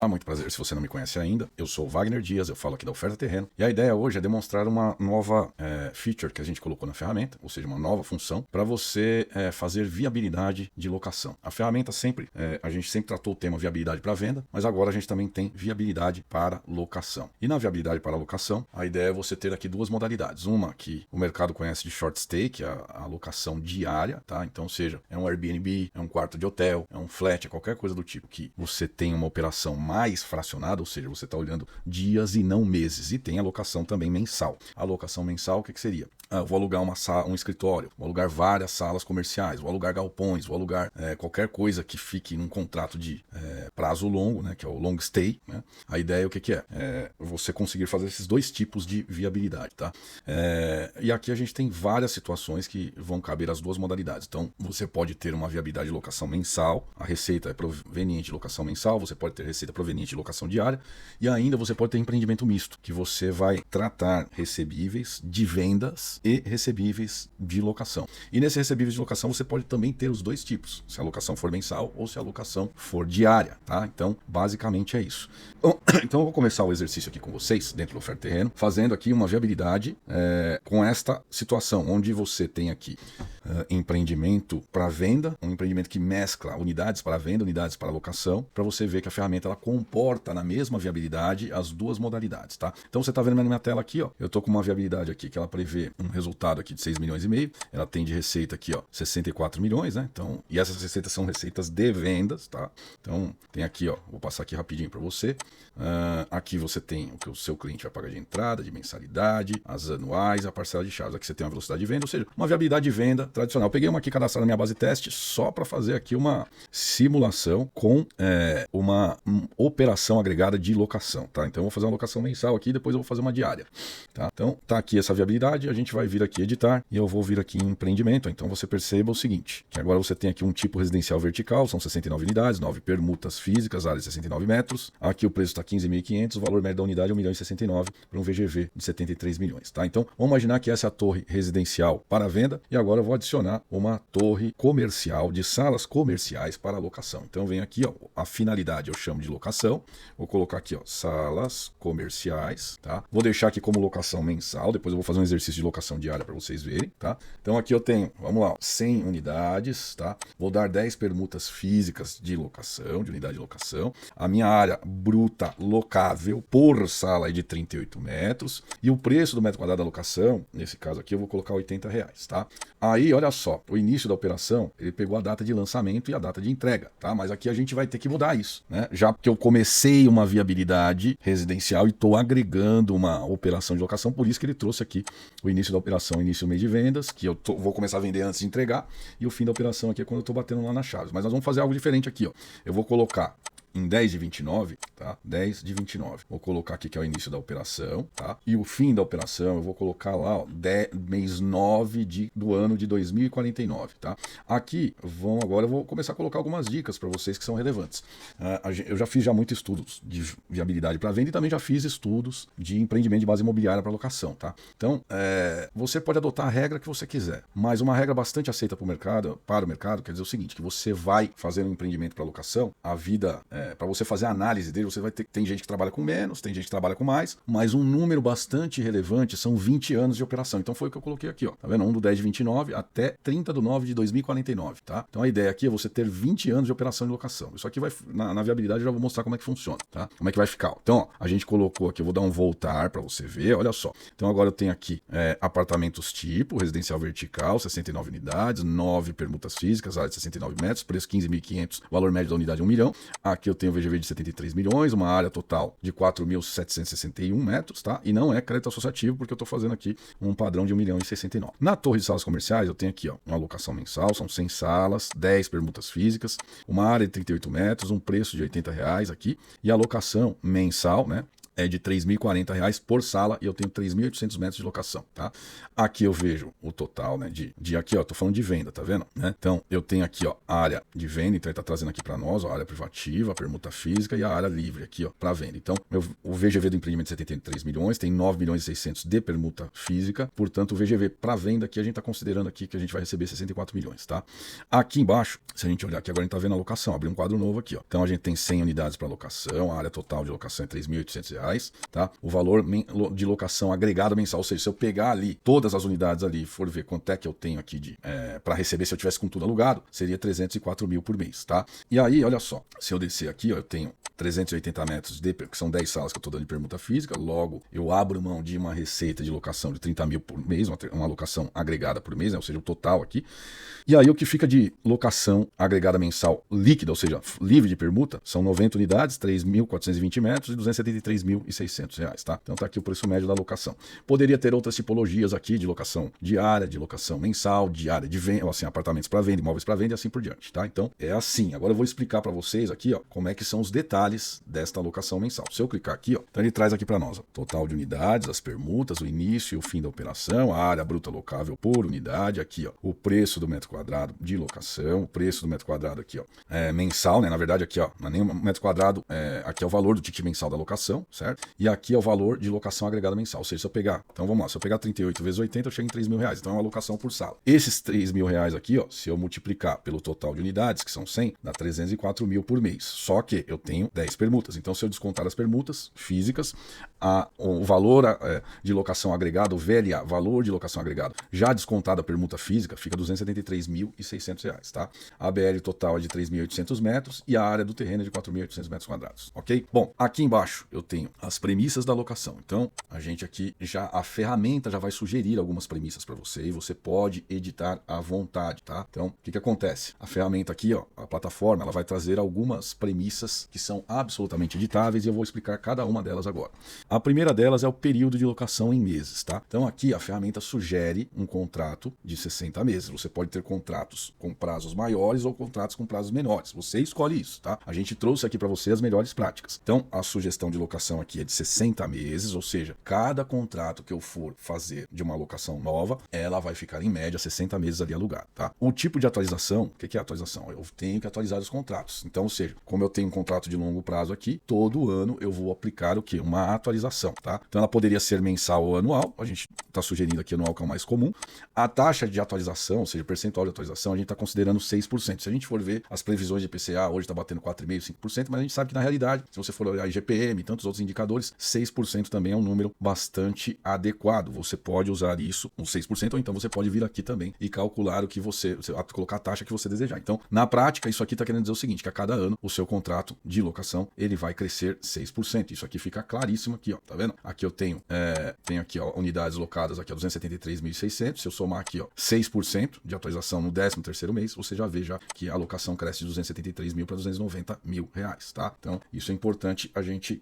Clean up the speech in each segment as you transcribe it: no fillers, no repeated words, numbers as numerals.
muito prazer, se você não me conhece ainda, eu sou o Wagner Dias, eu falo aqui da Oferta Terreno, e a ideia hoje é demonstrar uma nova feature que a gente colocou na ferramenta, ou seja, uma nova função, para você fazer viabilidade de locação. A ferramenta sempre, a gente sempre tratou o tema viabilidade para venda, mas agora a gente também tem viabilidade para locação. E na viabilidade para locação, a ideia é você ter aqui duas modalidades. Uma que o mercado conhece de short stay, que é a locação diária, tá? Então, ou seja, é um Airbnb, é um quarto de hotel, é um flat, é qualquer coisa do tipo que você tem uma operação mais fracionada, ou seja, você está olhando dias e não meses. E tem a locação também mensal. A locação mensal, o que seria? Eu vou alugar um escritório, vou alugar várias salas comerciais, vou alugar galpões, vou alugar qualquer coisa que fique num contrato de prazo longo, né, que é o long stay. Né? A ideia é o que é? Você conseguir fazer esses dois tipos de viabilidade. Tá? E aqui a gente tem várias situações que vão caber as duas modalidades. Então, você pode ter uma viabilidade de locação mensal, a receita é proveniente de locação mensal, você pode ter receita proveniente de locação diária, e ainda você pode ter empreendimento misto, que você vai tratar recebíveis de vendas e recebíveis de locação. E nesse recebíveis de locação você pode também ter os dois tipos, se a locação for mensal ou se a locação for diária, tá? Então, basicamente é isso. Então eu vou começar o exercício aqui com vocês, dentro do Oferta Terreno, fazendo aqui uma viabilidade com esta situação, onde você tem aqui empreendimento para venda, um empreendimento que mescla unidades para venda, unidades para locação, para você ver que a ferramenta ela comporta na mesma viabilidade as duas modalidades, tá? Então você está vendo na minha tela aqui, ó, eu estou com uma viabilidade aqui que ela prevê um resultado aqui de 6 milhões e meio, ela tem de receita aqui, ó, 64 milhões, né? Então, e essas receitas são receitas de vendas, tá? Então, tem aqui, ó, vou passar aqui rapidinho para você. Aqui você tem o que o seu cliente vai pagar de entrada, de mensalidade, as anuais, a parcela de chaves. Aqui você tem uma velocidade de venda, ou seja, uma viabilidade de venda tradicional. Eu peguei uma aqui cadastrada na minha base de teste só para fazer aqui uma simulação com uma operação agregada de locação, tá? Então eu vou fazer uma locação mensal aqui, depois eu vou fazer uma diária, tá? Então tá aqui essa viabilidade, a gente vai vir aqui editar e eu vou vir aqui em empreendimento. Então você perceba o seguinte, que agora você tem aqui um tipo residencial vertical, são 69 unidades, 9 permutas físicas, área de 69 metros. Aqui o preço está 15.500, o valor médio da unidade é 1.069 para um VGV de 73 milhões, tá? Então vamos imaginar que essa é a torre residencial para venda e agora eu vou adicionar uma torre comercial de salas comerciais para locação. Então vem aqui, ó, a finalidade eu chamo de locação, vou colocar aqui, ó, salas comerciais, tá? Vou deixar aqui como locação mensal, depois eu vou fazer um exercício de locação diária para vocês verem, tá? Então aqui eu tenho, vamos lá, 100 unidades, tá? Vou dar 10 permutas físicas de locação, de unidade de locação. A minha área bruta locável por sala é de 38 metros e o preço do metro quadrado da locação, nesse caso aqui eu vou colocar R$80, tá? Aí, olha só, o início da operação, ele pegou a data de lançamento e a data de entrega, tá? Mas aqui a gente vai ter que mudar isso, né? Já porque eu comecei uma viabilidade residencial e estou agregando uma operação de locação, por isso que ele trouxe aqui o início da operação, início do mês de vendas, que eu vou começar a vender antes de entregar, e o fim da operação aqui é quando eu estou batendo lá nas chaves. Mas nós vamos fazer algo diferente aqui, ó. Eu vou colocar em 10 de 29, tá? 10 de 29. Vou colocar aqui que é o início da operação, tá? E o fim da operação eu vvou colocar lá, ó, mês 9 do ano de 2049, tá? Aqui, agora eu vou começar a colocar algumas dicas para vocês que são relevantes. Eu já fiz muito estudos de viabilidade para venda e também já fiz estudos de empreendimento de base imobiliária para locação, tá? Então, você pode adotar a regra que você quiser, mas uma regra bastante aceita para o mercado, quer dizer o seguinte, que você vai fazer um empreendimento para locação, a vida para você fazer a análise dele, você vai ter, tem gente que trabalha com menos, tem gente que trabalha com mais, mas um número bastante relevante são 20 anos de operação. Então foi o que eu coloquei aqui, ó. Tá vendo? 1 do 10 de 29 até 30 do 9 de 2049, tá? Então a ideia aqui é você ter 20 anos de operação de locação. Isso aqui vai, na viabilidade eu já vou mostrar como é que funciona, tá? Como é que vai ficar. Então, ó, a gente colocou aqui, eu vou dar um voltar para você ver, olha só. Então agora eu tenho aqui apartamentos tipo, residencial vertical, 69 unidades, 9 permutas físicas, área de 69 metros, preço 15.500, valor médio da unidade 1 milhão. Aqui eu tenho VGV de 73 milhões, uma área total de 4.761 metros, tá? E não é crédito associativo, porque eu estou fazendo aqui um padrão de 1.069. Na torre de salas comerciais, eu tenho aqui, ó, uma alocação mensal, são 100 salas, 10 permutas físicas, uma área de 38 metros, um preço de R$80 aqui, e a alocação mensal, né? é de R$ 3.040 por sala e eu tenho 3.800 metros de locação, tá? Aqui eu vejo o total, né, de aqui, ó, tô falando de venda, tá vendo? Né? Então, eu tenho aqui, ó, a área de venda, então ele tá trazendo aqui para nós, ó, a área privativa, a permuta física e a área livre aqui, ó, para venda. Então, o VGV do empreendimento é 73 milhões, tem 9 milhões e 600 de permuta física, portanto, o VGV para venda aqui a gente tá considerando aqui que a gente vai receber 64 milhões, tá? Aqui embaixo, se a gente olhar aqui agora, a gente tá vendo a locação, abrir um quadro novo aqui, ó. Então, a gente tem 100 unidades para locação, a área total de locação é R$ 3.800, tá? O valor de locação agregado mensal, ou seja, se eu pegar ali todas as unidades ali e for ver quanto é que eu tenho aqui para receber se eu tivesse com tudo alugado, seria 304 mil por mês, tá? E aí, olha só, se eu descer aqui, ó, eu tenho 380 metros, que são 10 salas que eu estou dando de permuta física, logo eu abro mão de uma receita de locação de 30 mil por mês, uma locação agregada por mês, né, ou seja, o total aqui. E aí o que fica de locação agregada mensal líquida, ou seja, livre de permuta, são 90 unidades, 3.420 metros e R$ 273.600, tá? Então tá aqui o preço médio da locação. Poderia ter outras tipologias aqui de locação diária, de locação mensal, diária de venda, assim, apartamentos para venda, imóveis para venda e assim por diante, tá? Então é assim. Agora eu vou explicar para vocês aqui, ó, como é que são os detalhes desta alocação mensal. Se eu clicar aqui, ó, então ele traz aqui para nós, ó, total de unidades, as permutas, o início e o fim da operação, a área bruta locável por unidade, aqui, ó, o preço do metro quadrado de locação, o preço do metro quadrado aqui, ó, mensal, né? Na verdade aqui, ó, não é nem um metro quadrado, aqui é o valor do ticket mensal da locação, certo? E aqui é o valor de locação agregada mensal. Ou seja, se eu pegar, então vamos lá, se eu pegar 38 vezes 80, eu chego em R$ 3.000. Então é uma alocação por sala. Esses R$ 3.000 aqui, ó, se eu multiplicar pelo total de unidades, que são 100, dá 304 mil por mês. Só que eu tenho 10 permutas. Então, se eu descontar as permutas físicas, o valor de locação agregado, o VLA, valor de locação agregado, já descontado a permuta física, fica R$ 273.600, tá? A BL total é de 3.800 metros e a área do terreno é de 4.800 metros quadrados, ok? Bom, aqui embaixo eu tenho as premissas da locação. Então, a gente aqui a ferramenta já vai sugerir algumas premissas para você e você pode editar à vontade, tá? Então, o que acontece? A ferramenta aqui, ó, a plataforma, ela vai trazer algumas premissas que são absolutamente editáveis e eu vou explicar cada uma delas agora. A primeira delas é o período de locação em meses, tá? Então, aqui a ferramenta sugere um contrato de 60 meses. Você pode ter contratos com prazos maiores ou contratos com prazos menores. Você escolhe isso, tá? A gente trouxe aqui para você as melhores práticas. Então, a sugestão de locação aqui é de 60 meses, ou seja, cada contrato que eu for fazer de uma locação nova, ela vai ficar em média 60 meses ali alugado, tá? O tipo de atualização, o que é atualização? Eu tenho que atualizar os contratos. Então, ou seja, como eu tenho um contrato de longo prazo aqui, todo ano eu vou aplicar o quê? Uma atualização, tá? Então, ela poderia ser mensal ou anual, a gente está sugerindo aqui anual, que é o mais comum. A taxa de atualização, ou seja, percentual de atualização, a gente está considerando 6%. Se a gente for ver as previsões de IPCA, hoje está batendo 4,5%, 5%, mas a gente sabe que na realidade, se você for olhar IGPM e tantos outros indicadores, 6% também é um número bastante adequado. Você pode usar isso, uns 6%, ou então você pode vir aqui também e calcular o que você colocar a taxa que você desejar. Então, na prática, isso aqui está querendo dizer o seguinte, que a cada ano o seu contrato de locação, ele vai crescer 6%. Isso aqui fica claríssimo aqui, ó, tá vendo? Aqui eu tenho aqui, ó, unidades locadas aqui, ó, 273.600. Se eu somar aqui, ó, 6% de atualização no 13º mês, você já vê já que a alocação cresce de 273 mil para 290 mil reais, tá? Então, isso é importante a gente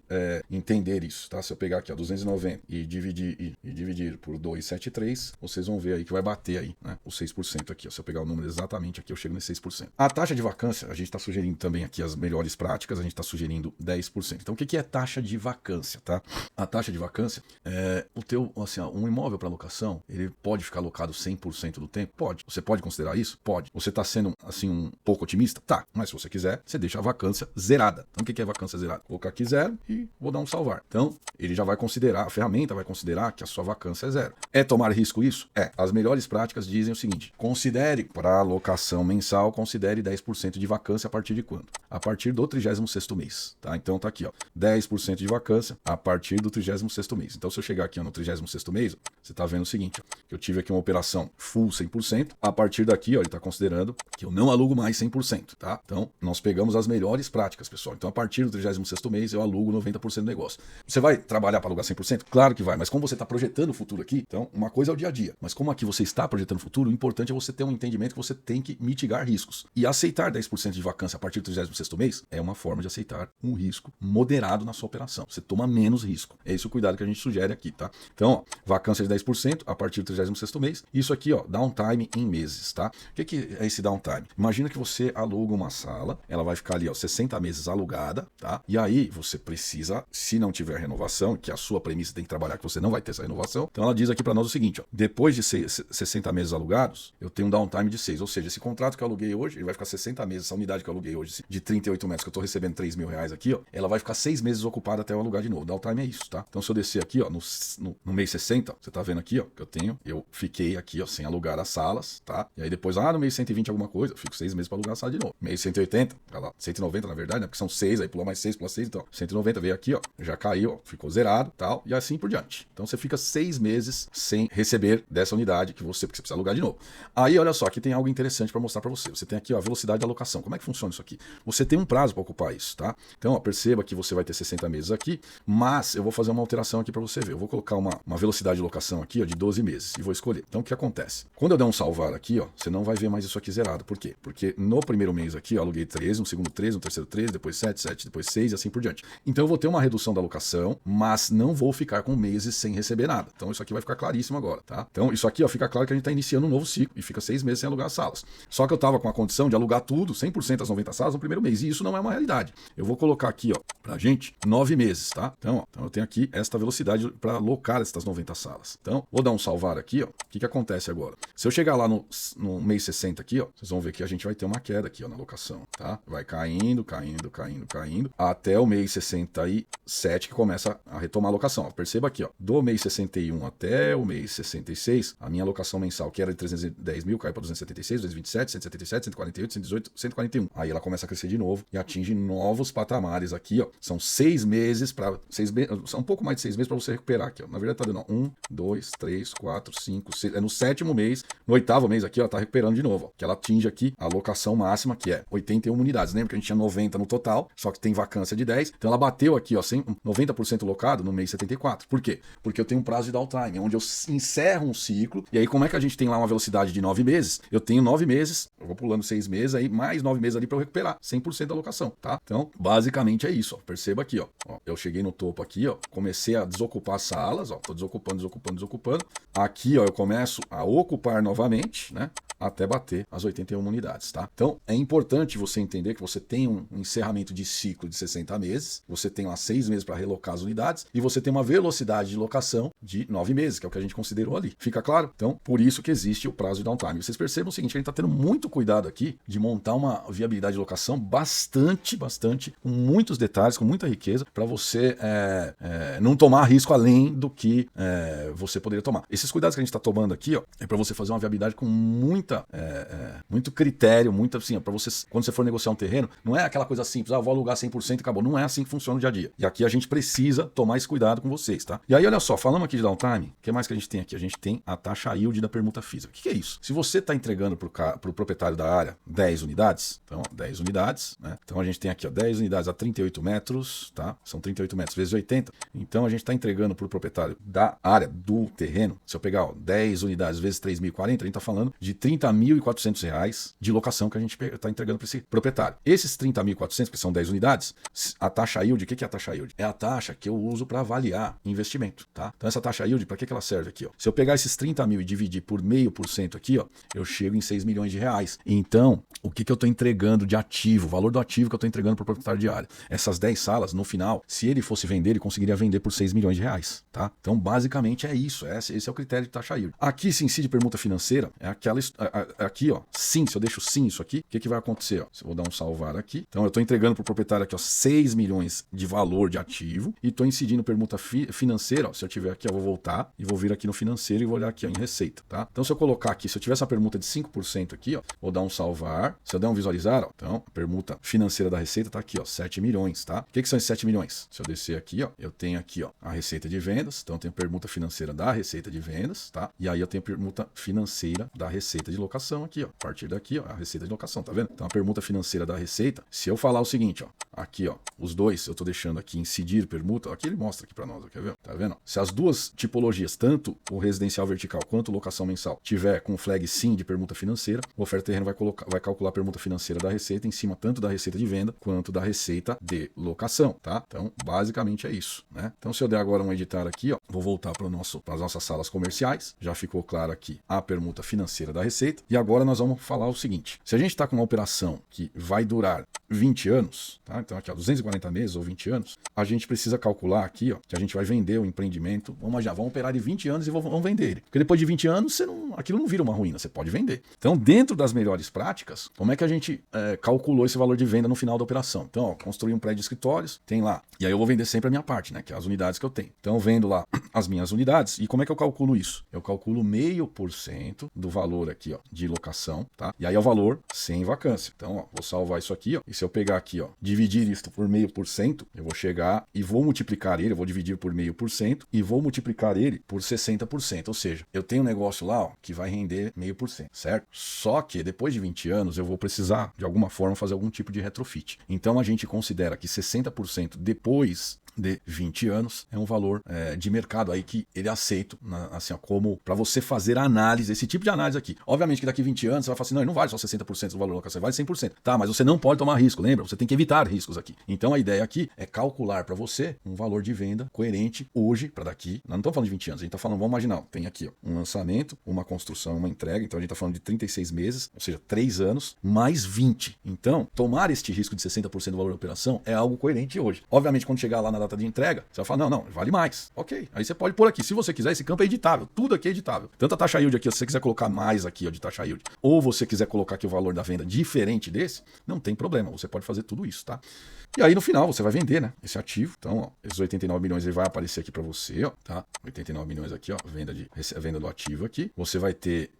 entender isso, tá? Se eu pegar aqui, ó, 290 e dividir por 273, vocês vão ver aí que vai bater aí, né, o 6% aqui, ó. Se eu pegar o número exatamente aqui, eu chego nesse 6%. A taxa de vacância, a gente está sugerindo também aqui as melhores práticas, a gente está sugerindo 10%. Então, o que é taxa de vacância, tá? A taxa de vacância é um imóvel para locação, ele pode ficar alocado 100% do tempo? Pode. Você pode considerar isso? Pode. Você está sendo, assim, um pouco otimista? Tá. Mas se você quiser, você deixa a vacância zerada. Então, o que é vacância zerada? Vou colocar aqui 0 e vou dar um salvar. Então, ele já vai considerar, a ferramenta vai considerar que a sua vacância é 0. É tomar risco isso? É. As melhores práticas dizem o seguinte, considere, para alocação mensal, considere 10% de vacância a partir de quando? A partir do 36º mês, tá? Então, tá aqui, ó, 10% de vacância a partir do 36º mês. Então, se eu chegar aqui, ó, no 36º mês, você tá vendo o seguinte, ó, que eu tive aqui uma operação full 100%, a partir daqui, ó, ele tá considerando que eu não alugo mais 100%, tá? Então, nós pegamos as melhores práticas, pessoal. Então, a partir do 36º mês, eu alugo 90% do negócio. Você vai trabalhar para alugar 100%? Claro que vai, mas como você está projetando o futuro aqui, então, uma coisa é o dia a dia, mas como aqui você está projetando o futuro, o importante é você ter um entendimento que você tem que mitigar riscos. E aceitar 10% de vacância a partir do 36º 16º mês, é uma forma de aceitar um risco moderado na sua operação. Você toma menos risco. É esse o cuidado que a gente sugere aqui, tá? Então, ó, vacância de 10% a partir do 36º mês. Isso aqui, ó, downtime em meses, tá? O que é esse downtime? Imagina que você aluga uma sala, ela vai ficar ali, ó, 60 meses alugada, tá? E aí você precisa, se não tiver renovação, que a sua premissa tem que trabalhar que você não vai ter essa renovação, então ela diz aqui para nós o seguinte, ó, depois de 60 meses alugados, eu tenho um downtime de 6, ou seja, esse contrato que eu aluguei hoje, ele vai ficar 60 meses, essa unidade que eu aluguei hoje de 38 metros, que eu tô recebendo 3 mil reais aqui, ó, ela vai ficar 6 meses ocupada até eu alugar de novo. Downtime é isso, tá? Então se eu descer aqui, ó, no mês 60, você tá vendo aqui, ó, que eu fiquei aqui, ó, sem alugar as salas, tá? E aí depois, no mês 120 alguma coisa, eu fico 6 meses para alugar a sala de novo. Mês 180, olha lá, 190 na verdade, né? Porque são 6, aí pula mais 6, pula 6, então 190 veio aqui, ó, já caiu, ó, ficou zerado, tal, e assim por diante. Então você fica 6 meses sem receber dessa unidade porque você precisa alugar de novo. Aí olha só, aqui tem algo interessante para mostrar para você. Você tem aqui, ó, a velocidade de alocação. Como é que funciona isso aqui? Você tem um prazo para ocupar isso, tá? Então, ó, perceba que você vai ter 60 meses aqui, mas eu vou fazer uma alteração aqui para você ver. Eu vou colocar uma velocidade de locação aqui, ó, de 12 meses e vou escolher. Então o que acontece? Quando eu der um salvar aqui, ó, você não vai ver mais isso aqui zerado. Por quê? Porque no primeiro mês aqui eu aluguei 13, no segundo 13, no terceiro 13, depois 7, 7, depois 6 e assim por diante. Então eu vou ter uma redução da alocação, mas não vou ficar com meses sem receber nada. Então isso aqui vai ficar claríssimo agora, tá? Então isso aqui, ó, fica claro que a gente está iniciando um novo ciclo e fica 6 meses sem alugar as salas. Só que eu estava com a condição de alugar tudo, 100% das 90 salas no primeiro mês, e isso não é uma realidade. Eu vou colocar aqui, ó, pra gente, 9 meses, tá? Então, ó, então eu tenho aqui esta velocidade para alocar estas 90 salas. Então, vou dar um salvar aqui, ó. O que acontece agora? Se eu chegar lá no mês 60 aqui, ó, vocês vão ver que a gente vai ter uma queda aqui, ó, na alocação, tá? Vai caindo, caindo, caindo, caindo, até o mês 67 que começa a retomar a alocação. Ó, perceba aqui, ó, do mês 61 até o mês 66, a minha alocação mensal, que era de 310 mil, cai para 276, 227, 177, 148, 118, 141. Aí ela começa a crescer de novo e atinge novos patamares aqui, ó. São 6 meses para são um pouco mais de 6 meses para você recuperar aqui, ó. Na verdade tá dando, ó, 1, 2, 3, 4, 5, 6, é no 7º mês, no 8º mês aqui, ó, tá recuperando de novo, ó, que ela atinge aqui a alocação máxima, que é 81 unidades. Lembra que a gente tinha 90 no total, só que tem vacância de 10. Então ela bateu aqui, ó, 90% locado no mês 74. Por quê? Porque eu tenho um prazo de downtime, onde eu encerro um ciclo, e aí como é que a gente tem lá uma velocidade de 9 meses? Eu tenho 9 meses, eu vou pulando 6 meses aí, mais 9 meses ali para eu recuperar 100% da alocação, tá? Então, basicamente é isso, ó. Perceba aqui, ó. Eu cheguei no topo aqui, ó, comecei a desocupar as salas, ó, tô desocupando, desocupando, desocupando. Aqui, ó, eu começo a ocupar novamente, né? Até bater as 81 unidades, tá? Então, é importante você entender que você tem um encerramento de ciclo de 60 meses, você tem lá 6 meses para relocar as unidades e você tem uma velocidade de locação de 9 meses, que é o que a gente considerou ali. Fica claro? Então, por isso que existe o prazo de downtime. Vocês percebam o seguinte, a gente está tendo muito cuidado aqui de montar uma viabilidade de locação bastante, com muitos detalhes, com muita riqueza, para você não tomar risco além do que você poderia tomar. Esses cuidados que a gente está tomando aqui, ó, é para você fazer uma viabilidade com muito critério, muito assim, para você, quando você for negociar um terreno, não é aquela coisa simples, vou alugar 100% e acabou. Não é assim que funciona no dia a dia. E aqui a gente precisa tomar esse cuidado com vocês, tá? E aí, olha só, falamos aqui de downtime, o que mais que a gente tem aqui? A gente tem a taxa yield da permuta física. O que é isso? Se você está entregando para o proprietário da área 10 unidades, então, ó, 10 unidades, né? Então a gente tem aqui, ó, 10 unidades a 38 metros, tá? São 38 metros vezes 80. Então a gente está entregando para o proprietário da área do terreno, se eu pegar, ó, 10 unidades vezes 3.040, a gente está falando de R$30.400 de locação que a gente está entregando para esse proprietário. Esses 30.400, que são 10 unidades, a taxa yield, o que é a taxa yield? É a taxa que eu uso para avaliar investimento, tá? Então essa taxa yield, para que ela serve aqui, ó? Se eu pegar esses 30 mil e dividir por 0,5% aqui, ó, eu chego em 6 milhões de reais. Então, o que eu estou entregando de ativo, o valor do ativo que eu estou entregando para o proprietário de área? Essas 10 salas, no final, se ele fosse vender, ele conseguiria vender por 6 milhões de reais, tá? Então, basicamente é isso, esse é o critério de taxa yield. Aqui, se incide permuta financeira, é aquela, aqui, ó, sim, se eu deixo sim isso aqui, o que vai acontecer, ó? Se eu vou dar um salvar aqui, então eu estou entregando para o proprietário aqui, ó, 6 milhões de valor de ativo e estou incidindo permuta financeira, ó, se eu tiver aqui, eu vou voltar e vou vir aqui no financeiro e vou olhar aqui, ó, em receita, tá? Então, se eu colocar aqui, se eu tiver essa permuta de 5% aqui, ó, vou dar um salvar, se eu der um visualizar, ó, então, a permuta financeira da receita tá aqui, ó, 7 milhões, tá? O que são esses 7 milhões? Se eu descer aqui, ó, eu tenho aqui, ó, a receita de vendas, então eu tenho permuta financeira da receita de vendas, tá? E aí eu tenho permuta financeira da receita de locação aqui, ó, a partir daqui, ó, a receita de locação, tá vendo? Então, a permuta financeira da receita, se eu falar o seguinte, ó, aqui, ó, os dois, eu tô deixando aqui incidir permuta, aqui ele mostra aqui para nós, quer ver? Tá vendo? Se as duas tipologias, tanto o residencial vertical quanto locação mensal, tiver com flag sim de permuta financeira, o oferta terreno vai calcular a permuta financeira da receita em cima tanto da receita de venda quanto da receita de locação, tá? Então, basicamente é isso, né? Então, se eu der agora um editar aqui, ó, vou voltar para as nossas salas comerciais, já ficou claro aqui a permuta financeira da receita, e agora nós vamos falar o seguinte: se a gente está com uma operação que vai durar 20 anos, tá? Então aqui, ó, 240 meses ou 20 anos, a gente precisa calcular aqui, ó, que a gente vai vender o empreendimento, vamos operar de 20 anos e vamos vender ele. Porque depois de 20 anos, aquilo não vira uma ruína, você pode vender. Então, dentro das melhores práticas, como é que a gente calculou esse valor de venda no final da operação? Então, ó, construir um prédio de escritórios, tem lá, e aí eu vou vender sempre a minha parte, né, que é as unidades que eu tenho. Então, eu vendo lá as minhas unidades, e como é que eu calculo isso? Eu calculo 0,5% do valor aqui, ó, de locação, tá? E aí é o valor sem vacância. Então, ó, vou salvar isso aqui, ó, e se eu pegar aqui, ó, dividir isso por 0,5%, eu vou chegar e vou multiplicar ele, eu vou dividir por 0,5% e vou multiplicar ele por 60%, ou seja, eu tenho um negócio lá, ó, que vai render 0,5%, certo? Só que depois de 20 anos eu vou precisar, de alguma forma, fazer algum tipo de retrofit. Então a gente considera que 60% depois de 20 anos é um valor de mercado aí que ele é aceito, assim, ó, como para você fazer a análise, esse tipo de análise aqui. Obviamente que daqui 20 anos você vai falar assim, não, ele não vale só 60% do valor da locação, vale 100%. Tá, mas você não pode tomar risco, lembra? Você tem que evitar riscos aqui. Então a ideia aqui é calcular para você um valor de venda coerente hoje para daqui. Nós não estamos falando de 20 anos, a gente está falando, vamos imaginar, tem aqui, ó, um lançamento, uma construção, uma entrega, então a gente está falando de 36 meses, ou seja, 3 anos, mais 20. Então, tomar este risco de 60% do valor da operação é algo coerente hoje. Obviamente, quando chegar lá na data de entrega, você vai falar, não, vale mais. Ok, aí você pode pôr aqui. Se você quiser, esse campo é editável. Tudo aqui é editável. Tanto a taxa yield aqui, se você quiser colocar mais aqui, ó, de taxa yield, ou você quiser colocar aqui o valor da venda diferente desse, não tem problema. Você pode fazer tudo isso, tá? E aí no final você vai vender, né, esse ativo. Então, ó, esses 89 milhões ele vai aparecer aqui para você, ó, tá? 89 milhões aqui, ó, venda do ativo aqui. Você vai ter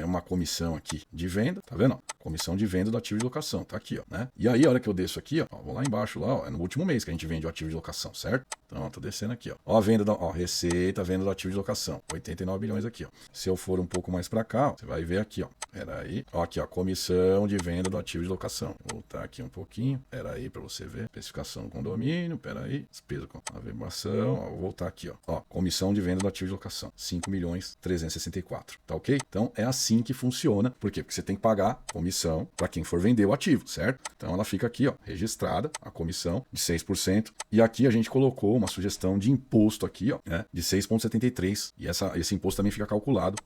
uma comissão aqui de venda, tá vendo? Ó? Comissão de venda do ativo de locação, tá aqui, ó, né? E aí a hora que eu desço aqui, ó, vou lá embaixo lá, ó, é no último mês que a gente vende o ativo de locação, certo? Então, ó, tô descendo aqui, ó. Ó, a venda receita, venda do ativo de locação, 89 milhões aqui, ó. Se eu for um pouco mais para cá, ó, você vai ver aqui, ó. Pera aí. Ó, aqui, ó, comissão de venda do ativo de locação. Vou voltar aqui um pouquinho. Pera aí para você ver. Especificação do condomínio, pera aí. Despesa com averbação. Ó, vou voltar aqui, ó. Ó, comissão de venda do ativo de locação, 5.364. Tá ok? Então é assim que funciona. Por quê? Porque você tem que pagar comissão para quem for vender o ativo, certo? Então ela fica aqui, ó, registrada a comissão de 6%. E aqui a gente colocou uma sugestão de imposto aqui, ó, né, de 6,73. E esse imposto também fica calculado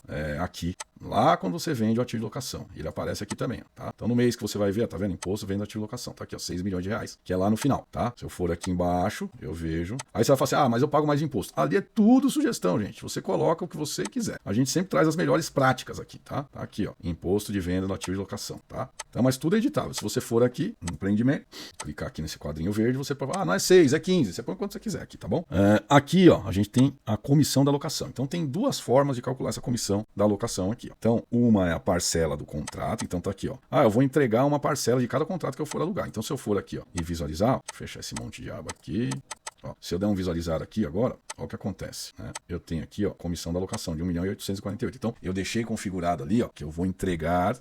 aqui, lá quando você vende o ativo de locação. Ele aparece aqui também, tá? Então no mês que você vai ver, tá vendo? Imposto, venda ativo de locação. Tá aqui, ó, 6 milhões de reais, que é lá no final, tá? Se eu for aqui embaixo, eu vejo. Aí você vai falar assim, mas eu pago mais imposto. Ali é tudo sugestão, gente. Você coloca o que você quiser. A gente sempre traz as melhores práticas aqui, tá? Tá aqui, ó, imposto de venda do ativo de locação, tá? Então, mas tudo é editável. Se você for aqui, empreendimento, clicar aqui nesse quadrinho verde, você pode falar, não é 6, é 15. Você põe quanto você quiser aqui, tá bom? Aqui, ó, a gente tem a comissão da locação. Então tem duas formas de calcular essa comissão da locação aqui, ó. Então, uma é a parcela do contrato. Então tá aqui, ó. Eu vou entregar uma parcela de cada contrato que eu for alugar. Então, se eu for aqui, ó, e visualizar, vou fechar esse monte de aba aqui. Ó, se eu der um visualizar aqui agora, olha o que acontece, né? Eu tenho aqui, ó, comissão da locação de 1.848. Então, eu deixei configurado ali, ó, que eu vou entregar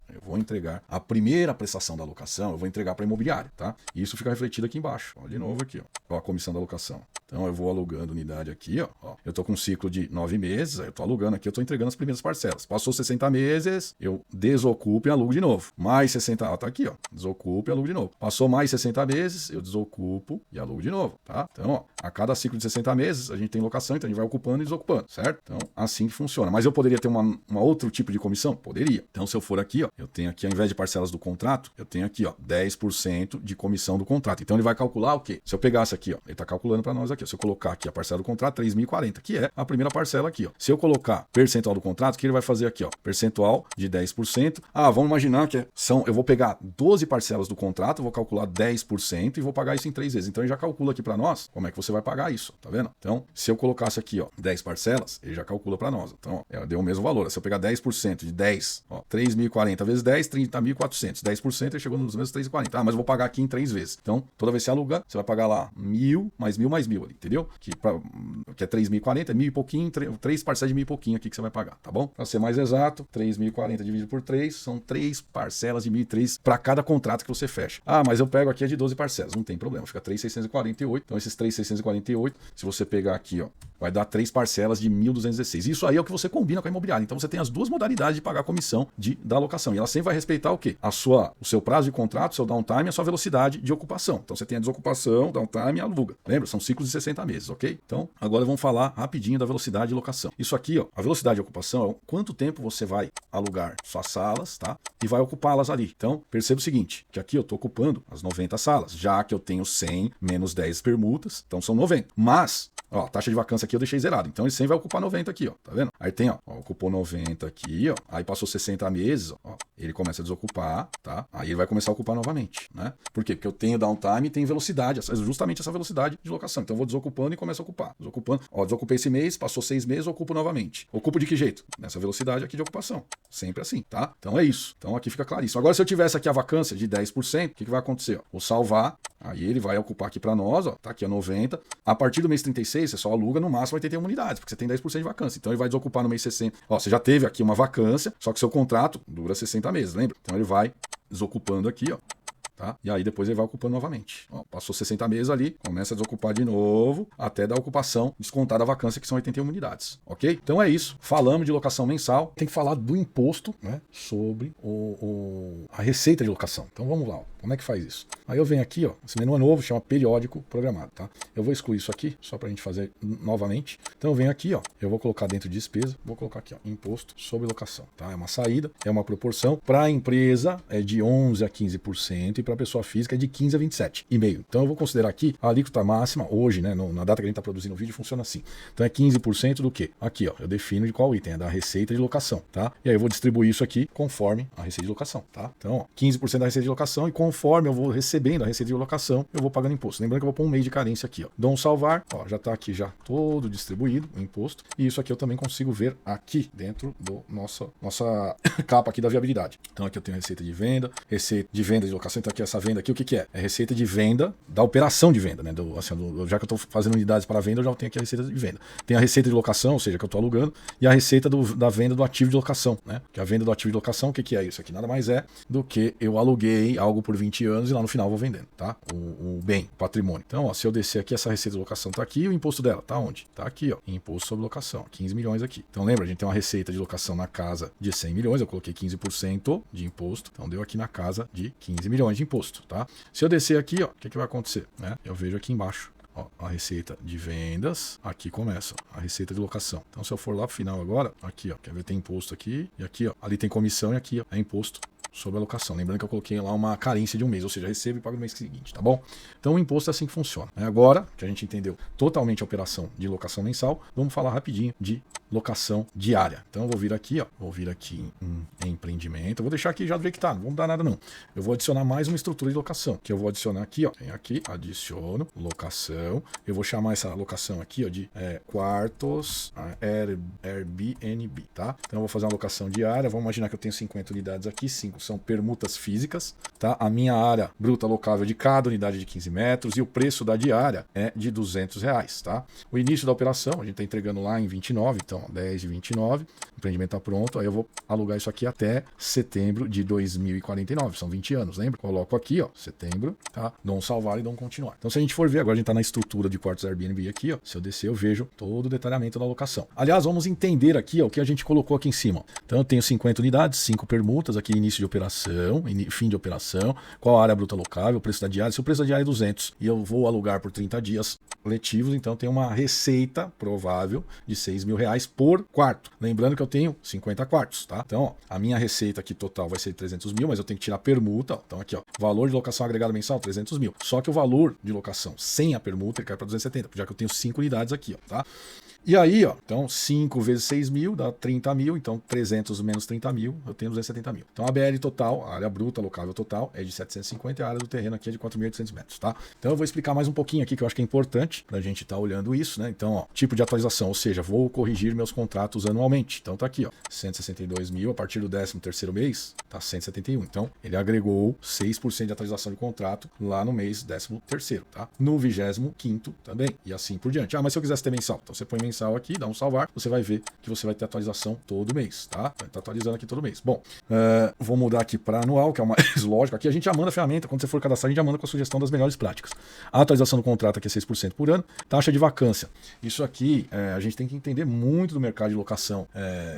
a primeira prestação da locação, eu vou entregar para imobiliário, tá? E isso fica refletido aqui embaixo. Ó, de novo aqui, ó, a comissão da locação. Então, eu vou alugando unidade aqui, ó. Eu tô com um ciclo de 9 meses, aí eu tô alugando aqui, eu tô entregando as primeiras parcelas. Passou 60 meses, eu desocupo e alugo de novo. Mais 60, tá aqui, ó, desocupo e alugo de novo. Passou mais 60 meses, eu desocupo e alugo de novo, tá? Então, ó, a cada ciclo de 60 meses, a gente tem locação, então a gente vai ocupando e desocupando, certo? Então, assim que funciona. Mas eu poderia ter uma outro tipo de comissão? Poderia. Então, se eu for aqui, ó, eu tenho aqui, ao invés de parcelas do contrato, eu tenho aqui, ó, 10% de comissão do contrato. Então, ele vai calcular o quê? Se eu pegasse aqui, ó, ele tá calculando para nós aqui, ó, se eu colocar aqui a parcela do contrato, 3.040, que é a primeira parcela aqui, ó. Se eu colocar percentual do contrato, o que ele vai fazer aqui, ó? Percentual de 10%. Vamos imaginar que eu vou pegar 12 parcelas do contrato, vou calcular 10% e vou pagar isso em 3 vezes. Então, ele já calcula aqui para nós como é que você vai pagar isso, tá vendo? Então, se eu colocasse aqui, ó, 10 parcelas, ele já calcula para nós. Então, ó, deu o mesmo valor. Se eu pegar 10% de 10, ó, 3.040 vezes 10, 30.400. 10% ele chegou nos mesmos 3.040. Mas eu vou pagar aqui em 3 vezes. Então, toda vez que você alugar, você vai pagar lá 1.000, mais 1.000, mais 1.000. ali, entendeu? Que é 3.040, é 1.000 e pouquinho, 3 parcelas de 1.000 e pouquinho aqui que você vai pagar, tá bom? Para ser mais exato, 3.040 dividido por 3, são 3 parcelas de 1.003 para cada contrato que você fecha. Ah, mas eu pego aqui de 12 parcelas, não tem problema, fica 3.648. Então esses 3.648, se você pegar aqui, ó, vai dar 3 parcelas de 1.216. Isso aí é o que você combina com a imobiliária. Então você tem as duas modalidades de pagar a comissão da alocação. E ela sempre vai respeitar o quê? O seu prazo de contrato, o seu downtime e a sua velocidade de ocupação. Então você tem a desocupação, downtime e aluga. Lembra? São ciclos de 60 meses, ok? Então agora vamos falar rapidinho da velocidade de locação. Isso aqui, ó, a velocidade de ocupação é quanto tempo você vai alugar suas salas, tá? E vai ocupá-las ali. Então perceba o seguinte, que aqui eu estou ocupando as 90 salas, já que eu tenho 100 menos 10 permutas, então são 90. Mas ó, a taxa de vacância aqui eu deixei zerado. Então esse 100 vai ocupar 90 aqui, ó. Tá vendo? Aí tem, ó, ocupou 90 aqui, ó. Aí passou 60 meses, ó. Ele começa a desocupar, tá? Aí ele vai começar a ocupar novamente, né? Por quê? Porque eu tenho downtime e tenho velocidade, justamente essa velocidade de locação. Então eu vou desocupando e começo a ocupar. Desocupando, ó, desocupei esse mês, passou 6 meses, eu ocupo novamente. Ocupo de que jeito? Nessa velocidade aqui de ocupação. Sempre assim, tá? Então é isso. Então aqui fica claríssimo. Agora se eu tivesse aqui a vacância de 10%, o que vai acontecer? Ó? Vou salvar, aí ele vai ocupar aqui para nós, ó. Tá aqui a 90. A partir do mês 36, você só aluga no máximo 81 unidades, porque você tem 10% de vacância. Então ele vai desocupar no mês 60. Ó, você já teve aqui uma vacância, só que seu contrato dura 60 meses, lembra? Então ele vai desocupando aqui, ó. Tá? E aí depois ele vai ocupando novamente. Ó, passou 60 meses ali, começa a desocupar de novo, até da ocupação descontada a vacância, que são 81 unidades. Ok? Então é isso. Falamos de locação mensal. Tem que falar do imposto, né, sobre a receita de locação. Então vamos lá. Ó. Como é que faz isso? Aí eu venho aqui, ó, esse menu é novo, chama periódico programado. Tá? Eu vou excluir isso aqui, só para a gente fazer novamente. Então eu venho aqui, ó, eu vou colocar dentro de despesa, vou colocar aqui, ó, imposto sobre locação. Tá? É uma saída, é uma proporção. Para a empresa é de 11% a 15% e para a pessoa física é de 15 a 27,5%. Então eu vou considerar aqui a alíquota máxima, hoje, né, na data que a gente está produzindo o vídeo, funciona assim. Então é 15% do quê? Aqui, ó, eu defino de qual item, é da receita de locação, tá? E aí eu vou distribuir isso aqui conforme a receita de locação, tá? Então, ó, 15% da receita de locação e conforme eu vou recebendo a receita de locação, eu vou pagando imposto. Lembrando que eu vou pôr um mês de carência aqui, ó. Dou um salvar, ó, já está aqui já todo distribuído o imposto. E isso aqui eu também consigo ver aqui dentro do nossa capa aqui da viabilidade. Então aqui eu tenho receita de venda de locação. Então aqui essa venda aqui, o que é? É receita de venda da operação de venda, né? Já que eu estou fazendo unidades para venda, eu já tenho aqui a receita de venda. Tem a receita de locação, ou seja, que eu estou alugando, e a receita da venda do ativo de locação, né? Que a venda do ativo de locação, o que é isso aqui? Nada mais é do que eu aluguei algo por 20 anos e lá no final eu vou vendendo, tá? O bem, o patrimônio. Então, ó, se eu descer aqui, essa receita de locação tá aqui, e o imposto dela tá onde? Tá aqui, ó, imposto sobre locação, 15 milhões aqui. Então lembra, a gente tem uma receita de locação na casa de 100 milhões, eu coloquei 15% de imposto, então deu aqui na casa de 15 milhões de imposto, tá? Se eu descer aqui, ó, o que vai acontecer? Né? Eu vejo aqui embaixo, ó, a receita de vendas, aqui começa a receita de locação. Então se eu for lá pro final agora, aqui, ó, quer ver, tem imposto aqui, e aqui, ó, ali tem comissão e aqui, ó, é imposto sobre a locação. Lembrando que eu coloquei lá uma carência de um mês, ou seja, recebo e pago no mês seguinte, tá bom? Então o imposto é assim que funciona. Agora que a gente entendeu totalmente a operação de locação mensal, vamos falar rapidinho de locação diária. Então eu vou vir aqui, ó, em empreendimento, eu vou deixar aqui já do jeito que tá, não vou mudar nada não. Eu vou adicionar mais uma estrutura de locação, que eu vou adicionar aqui, ó, tem aqui, adiciono, locação, eu vou chamar essa locação aqui, ó, de quartos Airbnb, tá? Então eu vou fazer uma locação diária, vamos imaginar que eu tenho 50 unidades aqui, 5 são permutas físicas, tá? A minha área bruta locável de cada unidade de 15 metros e o preço da diária é de R$200, tá? O início da operação, a gente tá entregando lá em 29, então 10 de 29, o empreendimento tá pronto, aí eu vou alugar isso aqui até setembro de 2049, são 20 anos, lembra? Coloco aqui, ó, setembro, tá? Dou um salvar e dou um continuar. Então se a gente for ver, agora a gente tá na estrutura de quartos Airbnb aqui, ó, se eu descer eu vejo todo o detalhamento da locação. Aliás, vamos entender aqui, ó, o que a gente colocou aqui em cima. Então eu tenho 50 unidades, 5 permutas, aqui início de operação, fim de operação, qual a área bruta locável, o preço da diária. Se o preço da diária é 200 e eu vou alugar por 30 dias letivos, então tem uma receita provável de R$6.000 por quarto. Lembrando que eu tenho 50 quartos, tá? Então, ó, a minha receita aqui total vai ser 300 mil, mas eu tenho que tirar a permuta, ó. Então aqui, ó, valor de locação agregado mensal, 300 mil. Só que o valor de locação sem a permuta, ele cai para 270, já que eu tenho 5 unidades aqui, ó, tá? E aí, ó, então 5 vezes 6 mil dá 30 mil, então 300 menos 30 mil, eu tenho 270 mil. Então a BL total, a área bruta locável total é de 750 e a área do terreno aqui é de 4.800 metros, tá? Então eu vou explicar mais um pouquinho aqui que eu acho que é importante. importante da gente estar olhando isso, né? Então, ó, tipo de atualização, ou seja, vou corrigir meus contratos anualmente. Então tá aqui, ó, 162 mil, a partir do 13º mês, tá 171. Então, ele agregou 6% de atualização de contrato lá no mês 13º, tá? No 25º também, e assim por diante. Ah, mas se eu quisesse ter mensal, então você põe mensal aqui, dá um salvar, você vai ver que você vai ter atualização todo mês, tá? Vai estar atualizando aqui todo mês. Bom, vou mudar aqui para anual, que é o mais lógico. Aqui a gente já manda a ferramenta, quando você for cadastrar, a gente já manda com a sugestão das melhores práticas. A atualização do contrato aqui é 6% por ano. Taxa de vacância. Isso aqui, a gente tem que entender muito do mercado de locação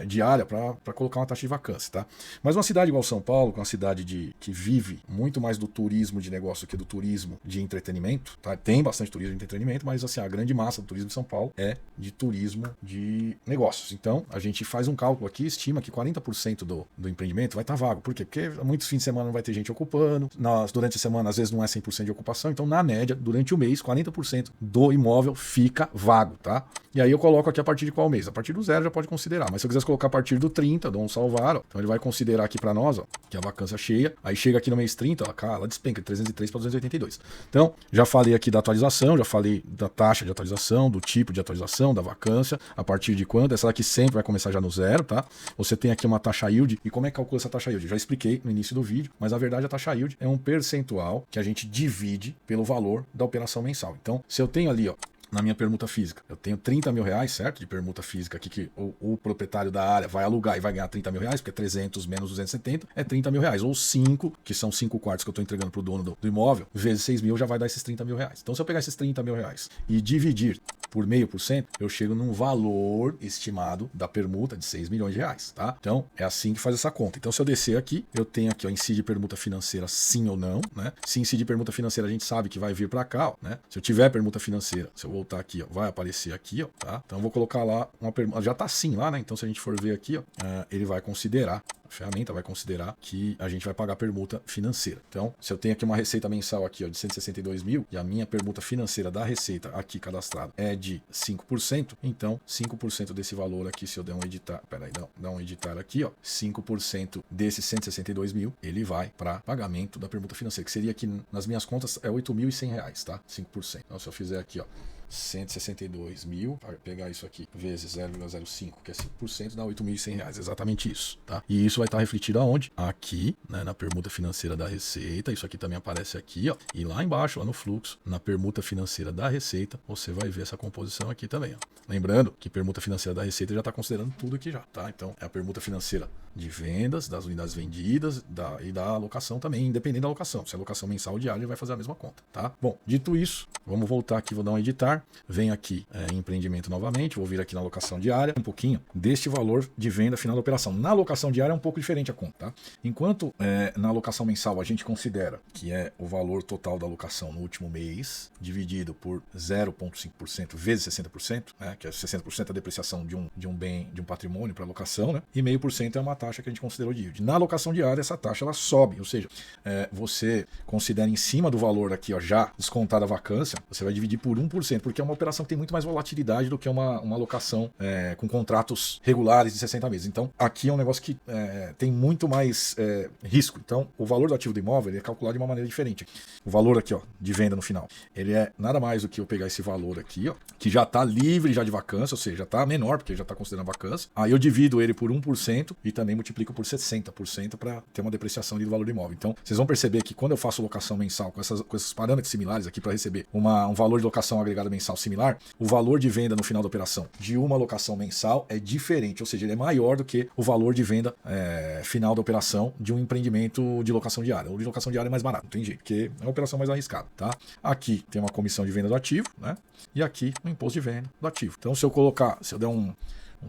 diária para colocar uma taxa de vacância, tá? Mas uma cidade igual São Paulo, que é uma cidade que vive muito mais do turismo de negócio que do turismo de entretenimento, tá? Tem bastante turismo de entretenimento, mas assim, a grande massa do turismo de São Paulo é de turismo de negócios. Então, a gente faz um cálculo aqui, estima que 40% do empreendimento vai estar vago. Por quê? Porque muitos fins de semana não vai ter gente ocupando, durante a semana às vezes não é 100% de ocupação, então na média, durante o mês, 40% do imóvel fica vago, tá? E aí eu coloco aqui a partir de qual mês? A partir do 0 já pode considerar, mas se eu quisesse colocar a partir do 30, dou um salvar, ó, então ele vai considerar aqui para nós, ó, que é a vacância cheia, aí chega aqui no mês 30, ela despenca de 303 para 282. Então, já falei aqui da atualização, já falei da taxa de atualização, do tipo de atualização, da vacância, a partir de quando, essa daqui sempre vai começar já no 0, tá? Você tem aqui uma taxa yield, e como é que calcula essa taxa yield? Já expliquei no início do vídeo, mas a verdade a taxa yield é um percentual que a gente divide pelo valor da operação mensal. Então, se eu tenho ali, ó, na minha permuta física, eu tenho 30 mil reais, certo? De permuta física aqui, que o proprietário da área vai alugar e vai ganhar 30 mil reais, porque 300 menos 270 é 30 mil reais. Ou 5, que são 5 quartos que eu estou entregando para o dono do imóvel, vezes 6 mil já vai dar esses 30 mil reais. Então, se eu pegar esses 30 mil reais e dividir por 0,5%, eu chego num valor estimado da permuta de 6 milhões de reais, tá? Então, é assim que faz essa conta. Então, se eu descer aqui, eu tenho aqui, ó, incide permuta financeira sim ou não, né? Se incide permuta financeira, a gente sabe que vai vir para cá, ó, né? Se eu tiver permuta financeira, se eu voltar aqui, ó, vai aparecer aqui, ó, tá? Então, eu vou colocar lá uma permuta, já tá sim lá, né? Então, se a gente for ver aqui, ó, ele vai considerar, a ferramenta vai considerar que a gente vai pagar permuta financeira. Então, se eu tenho aqui uma receita mensal aqui, ó, de 162 mil e a minha permuta financeira da receita aqui cadastrada é de 5%, então 5% desse valor aqui, se eu der um editar, peraí, dá um editar aqui, ó, 5% desses 162 mil, ele vai para pagamento da permuta financeira, que seria aqui nas minhas contas é R$ 8.100, tá? 5%. Então, se eu fizer aqui, ó, 162 mil, para pegar isso aqui, vezes 0,05, que é 5%, dá R$ 8.100, exatamente isso, tá? E isso vai estar refletido aonde? Aqui, né, na permuta financeira da receita, isso aqui também aparece aqui, ó, e lá embaixo, lá no fluxo, na permuta financeira da receita, você vai ver essa composição aqui também, ó. Lembrando que permuta financeira da receita já está considerando tudo aqui já, tá? Então, é a permuta financeira de vendas, das unidades vendidas e da alocação também, independente da alocação. Se é alocação mensal ou diária, ele vai fazer a mesma conta, tá? Bom, dito isso, vamos voltar aqui, vou dar um editar, venho aqui em empreendimento novamente, vou vir aqui na alocação diária, um pouquinho deste valor de venda final da operação. Na alocação diária é um pouco diferente a conta, tá? Enquanto na alocação mensal a gente considera que é o valor total da alocação no último mês, dividido por 0,5% vezes 60%, né? Que é 60% a depreciação de um bem, de um patrimônio para alocação, né? E 0,5% é uma taxa que a gente considerou de yield. Na alocação diária, essa taxa ela sobe, ou seja, você considera em cima do valor aqui, ó, já descontada a vacância, você vai dividir por 1%, porque é uma operação que tem muito mais volatilidade do que uma alocação com contratos regulares de 60 meses. Então, aqui é um negócio que tem muito mais risco. Então, o valor do ativo do imóvel ele é calculado de uma maneira diferente. O valor aqui, ó, de venda no final, ele é nada mais do que eu pegar esse valor aqui, ó, que já está livre já de vacância, ou seja, já está menor, porque já está considerando vacância. Aí eu divido ele por 1% e também multiplico por 60% para ter uma depreciação do valor do imóvel. Então, vocês vão perceber que quando eu faço locação mensal com esses parâmetros similares aqui para receber um valor de locação agregada mensal similar, o valor de venda no final da operação de uma locação mensal é diferente, ou seja, ele é maior do que o valor de venda final da operação de um empreendimento de locação diária. O de locação diária é mais barato, não tem jeito, porque é uma operação mais arriscada, tá? Aqui tem uma comissão de venda do ativo, né? E aqui um imposto de venda do ativo. Então, se eu der um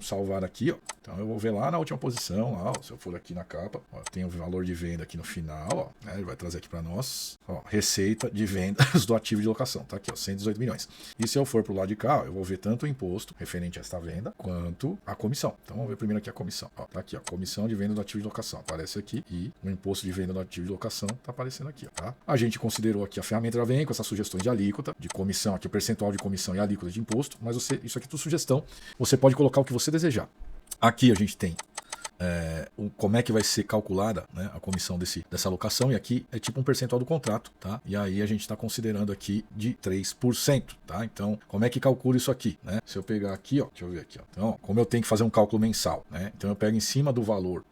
salvar aqui, ó. Então eu vou ver lá na última posição, lá, ó, se eu for aqui na capa, ó, tem o valor de venda aqui no final, ó, né, ele vai trazer aqui para nós, ó, receita de vendas do ativo de locação, tá aqui, ó, 118 milhões. E se eu for pro lado de cá, ó, eu vou ver tanto o imposto referente a esta venda, quanto a comissão. Então vamos ver primeiro aqui a comissão, ó, tá aqui, ó, comissão de venda do ativo de locação, aparece aqui, e o imposto de venda do ativo de locação tá aparecendo aqui, ó, tá? A gente considerou aqui, a ferramenta já vem com essas sugestões de alíquota, de comissão, aqui o percentual de comissão e alíquota de imposto, mas isso aqui é tudo sugestão, você pode colocar o que você desejar. Aqui a gente tem como é que vai ser calculada, né, a comissão dessa alocação, e aqui é tipo um percentual do contrato, tá? E aí a gente está considerando aqui de 3%, tá? Então, como é que calcula isso aqui, né? Se eu pegar aqui, ó, deixa eu ver aqui, ó. Então, como eu tenho que fazer um cálculo mensal, né? Então eu pego em cima do valor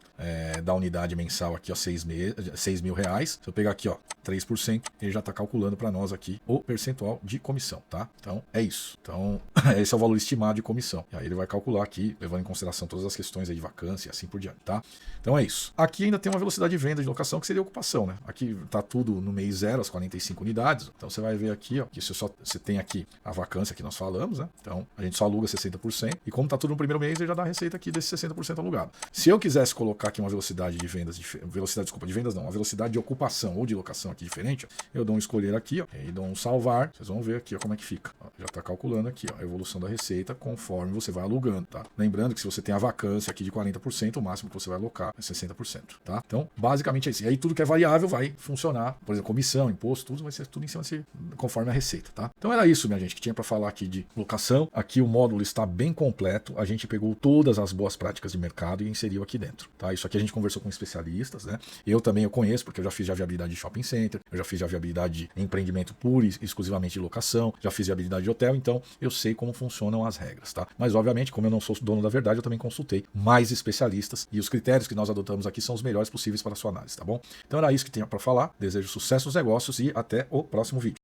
da unidade mensal aqui, ó, 6 mil reais. Se eu pegar aqui, ó, 3%, ele já está calculando para nós aqui o percentual de comissão, tá? Então, é isso. Então, esse é o valor estimado de comissão. E aí ele vai calcular aqui, levando em consideração todas as questões aí de vacância e assim por diante, tá? Então é isso. Aqui ainda tem uma velocidade de venda de locação, que seria ocupação, né? Aqui tá tudo no mês 0, as 45 unidades. Então você vai ver aqui, ó, que você tem aqui a vacância que nós falamos, né? Então a gente só aluga 60%. E como tá tudo no primeiro mês, ele já dá a receita aqui desse 60% alugado. Se eu quisesse colocar aqui uma velocidade de vendas, uma velocidade de ocupação ou de locação aqui diferente, eu dou um escolher aqui, ó, e dou um salvar. Vocês vão ver aqui, ó, como é que fica. Ó, já tá calculando aqui, ó, a evolução da receita conforme você vai alugando, tá? Lembrando que se você tem a vacância aqui de 40%, o máximo que você vai alocar é 60%, tá? Então, basicamente é isso. E aí tudo que é variável vai funcionar, por exemplo, comissão, imposto, tudo vai ser tudo em cima conforme a receita, tá? Então era isso, minha gente, que tinha para falar aqui de locação. Aqui o módulo está bem completo. A gente pegou todas as boas práticas de mercado e inseriu aqui dentro, tá? Isso aqui a gente conversou com especialistas, né? Eu também conheço, porque eu já fiz a viabilidade de shopping center, eu já fiz a viabilidade de empreendimento puro e exclusivamente de locação, já fiz viabilidade de hotel, então eu sei como funcionam as regras, tá? Mas obviamente, como eu não sou dono da verdade, eu também consultei mais especialistas e os critérios que nós adotamos aqui são os melhores possíveis para a sua análise, tá bom? Então era isso que tinha para falar. Desejo sucesso nos negócios e até o próximo vídeo.